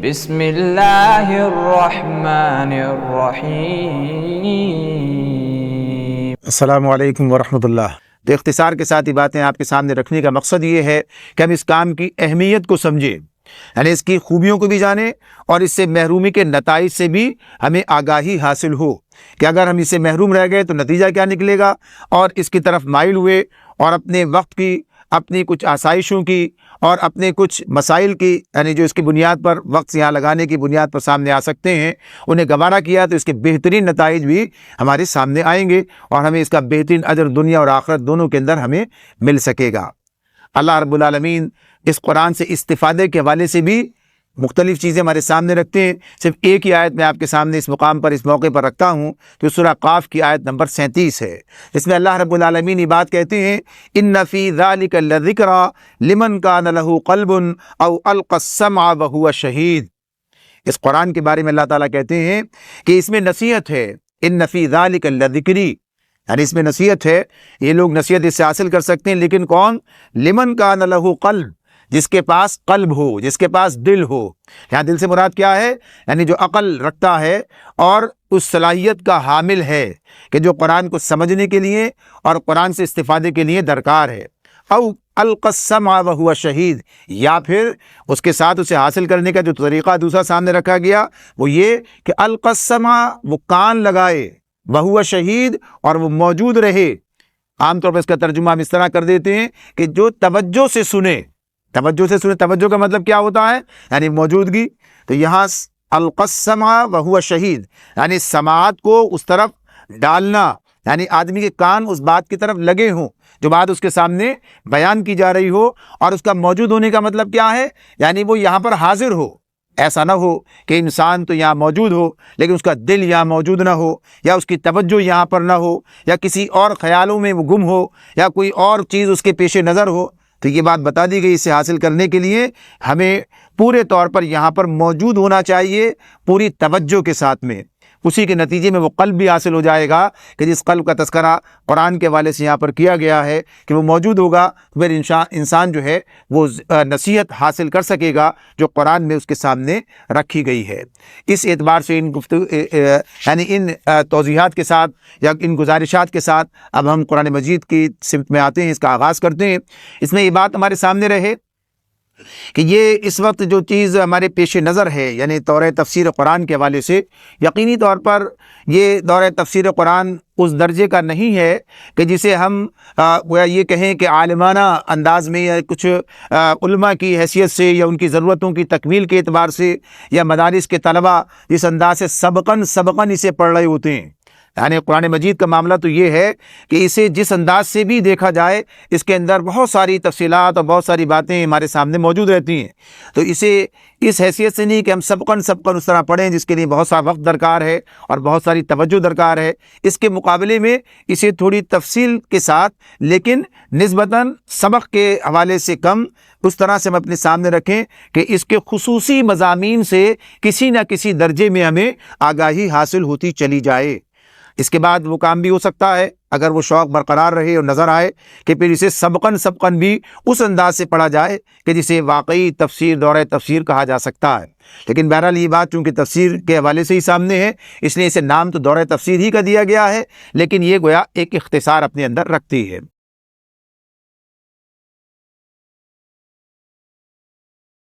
بسم اللہ الرحمن الرحیم۔ السلام علیکم ورحمۃ اللہ۔ تو اختصار کے ساتھ یہ باتیں آپ کے سامنے رکھنے کا مقصد یہ ہے کہ ہم اس کام کی اہمیت کو سمجھیں، یعنی اس کی خوبیوں کو بھی جانیں اور اس سے محرومی کے نتائج سے بھی ہمیں آگاہی حاصل ہو کہ اگر ہم اس سے محروم رہ گئے تو نتیجہ کیا نکلے گا، اور اس کی طرف مائل ہوئے اور اپنے وقت کی، اپنی کچھ آسائشوں کی اور اپنے کچھ مسائل کی، یعنی جو اس کی بنیاد پر وقت یہاں لگانے کی بنیاد پر سامنے آ سکتے ہیں، انہیں گوارا کیا تو اس کے بہترین نتائج بھی ہمارے سامنے آئیں گے اور ہمیں اس کا بہترین اجر دنیا اور آخرت دونوں کے اندر ہمیں مل سکے گا۔ اللہ رب العالمین اس قرآن سے استفادے کے حوالے سے بھی مختلف چیزیں ہمارے سامنے رکھتے ہیں۔ صرف ایک ہی آیت میں آپ کے سامنے اس مقام پر، اس موقع پر رکھتا ہوں، تو سورہ قاف کی آیت نمبر 37 ہے۔ اس میں اللہ رب العالمین یہ بات کہتے ہیں، ان فی ذلک لذکری لمن کان لہ قلب او القی السمع وہو شہید۔ اس قرآن کے بارے میں اللہ تعالیٰ کہتے ہیں کہ اس میں نصیحت ہے، ان فی ذلک لذکری، یعنی اس میں نصیحت ہے۔ یہ لوگ نصیحت اس سے حاصل کر سکتے ہیں، لیکن کون؟ لمن کان لہ قلب، جس کے پاس قلب ہو، جس کے پاس دل ہو۔ یہاں دل سے مراد کیا ہے؟ یعنی جو عقل رکھتا ہے اور اس صلاحیت کا حامل ہے کہ جو قرآن کو سمجھنے کے لیے اور قرآن سے استفادے کے لیے درکار ہے۔ او القی السمع وہو شہید، یا پھر اس کے ساتھ اسے حاصل کرنے کا جو طریقہ دوسرا سامنے رکھا گیا وہ یہ کہ القی السمع، وہ کان لگائے، وہو شہید، اور وہ موجود رہے۔ عام طور پر اس کا ترجمہ ہم اس طرح کر دیتے ہیں کہ جو توجہ سے سنے، توجہ سے سنے۔ توجہ کا مطلب کیا ہوتا ہے؟ یعنی موجودگی۔ تو یہاں القی السمع وہو شہید، یعنی سماعت کو اس طرف ڈالنا، یعنی آدمی کے کان اس بات کی طرف لگے ہوں جو بات اس کے سامنے بیان کی جا رہی ہو۔ اور اس کا موجود ہونے کا مطلب کیا ہے؟ یعنی وہ یہاں پر حاضر ہو۔ ایسا نہ ہو کہ انسان تو یہاں موجود ہو لیکن اس کا دل یہاں موجود نہ ہو، یا اس کی توجہ یہاں پر نہ ہو، یا کسی اور خیالوں میں وہ گم ہو، یا کوئی اور چیز اس کے پیش نظر ہو۔ تو یہ بات بتا دی گئی، اسے حاصل کرنے کے لیے ہمیں پورے طور پر یہاں پر موجود ہونا چاہیے، پوری توجہ کے ساتھ میں۔ اسی کے نتیجے میں وہ قلب بھی حاصل ہو جائے گا کہ جس قلب کا تذکرہ قرآن کے حوالے سے یہاں پر کیا گیا ہے کہ وہ موجود ہوگا، پھر انسان جو ہے وہ نصیحت حاصل کر سکے گا جو قرآن میں اس کے سامنے رکھی گئی ہے۔ اس اعتبار سے یعنی ان توضیحات کے ساتھ یا ان گزارشات کے ساتھ اب ہم قرآن مجید کی سمت میں آتے ہیں، اس کا آغاز کرتے ہیں۔ اس میں یہ بات ہمارے سامنے رہے کہ یہ اس وقت جو چیز ہمارے پیش نظر ہے، یعنی دورہ تفسیر قرآن کے حوالے سے، یقینی طور پر یہ دورہ تفسیر قرآن اس درجے کا نہیں ہے کہ جسے ہم گویا یہ کہیں کہ عالمانہ انداز میں، یا کچھ علماء کی حیثیت سے، یا ان کی ضرورتوں کی تکمیل کے اعتبار سے، یا مدارس کے طلباء جس انداز سے سبقاً اسے پڑھ رہے ہوتے ہیں۔ یعنی قرآن مجید کا معاملہ تو یہ ہے کہ اسے جس انداز سے بھی دیکھا جائے اس کے اندر بہت ساری تفصیلات اور بہت ساری باتیں ہمارے سامنے موجود رہتی ہیں۔ تو اسے اس حیثیت سے نہیں کہ ہم سبقاً اس طرح پڑھیں جس کے لیے بہت سا وقت درکار ہے اور بہت ساری توجہ درکار ہے۔ اس کے مقابلے میں اسے تھوڑی تفصیل کے ساتھ لیکن نسبتاً سبق کے حوالے سے کم اس طرح سے ہم اپنے سامنے رکھیں کہ اس کے خصوصی مضامین سے کسی نہ کسی درجے میں ہمیں آگاہی حاصل ہوتی چلی جائے۔ اس کے بعد وہ کام بھی ہو سکتا ہے اگر وہ شوق برقرار رہے اور نظر آئے کہ پھر اسے سبقاً بھی اس انداز سے پڑھا جائے کہ جسے واقعی تفسیر، دورہ تفسیر کہا جا سکتا ہے۔ لیکن بہرحال یہ بات چونکہ تفسیر کے حوالے سے ہی سامنے ہے، اس لیے اسے نام تو دورہ تفسیر ہی کا دیا گیا ہے، لیکن یہ گویا ایک اختصار اپنے اندر رکھتی ہے۔